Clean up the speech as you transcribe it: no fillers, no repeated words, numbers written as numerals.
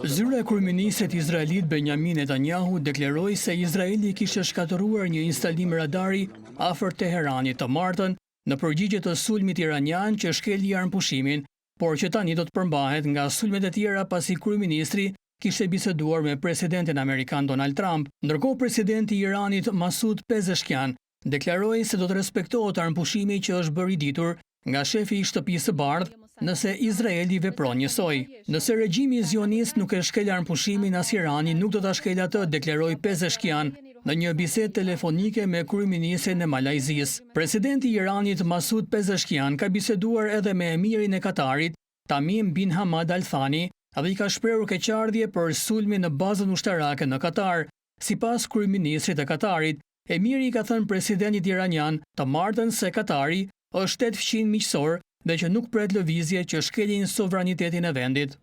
Zyra e kryeministrit izraelit Benjamin Netanyahu deklaroi se Izraeli kishte shkatëruar një instalim radari afër Teheranit të martën në përgjigje të sulmit iranian që shkeli armëpushimin, por që tani do të përmbahet nga sulmet e tjera pasi kryeministri kishte biseduar me presidentin amerikan Donald Trump. Ndërkohë presidenti i Iranit Masoud Pezeshkian deklaroi se do të respektohet armëpushimi që është bërë i ditur nga shefi i shtëpisë së bardhë nëse Izraeli vepron njësoj. Nëse regjimi zionist nuk e shkel armëpushimin, as Irani nuk do ta shkelë atë, deklaroi Pezeshkian në një bisedë telefonike me kryeministrin e Malajzisë. Presidenti i Iranit Masoud Pezeshkian ka biseduar edhe me emirin e Katarit, Tamim bin Hamad Al Thani, dhe i ka shprehur keqardhje për sulmin në bazën ushtarake në Katar. Sipas kryeministrit të Katarit, emiri ka thënë presidentit iranian të martën se Katari është shtet fqin miqësor dhe që nuk pret lëvizje që shkelin sovranitetin e vendit.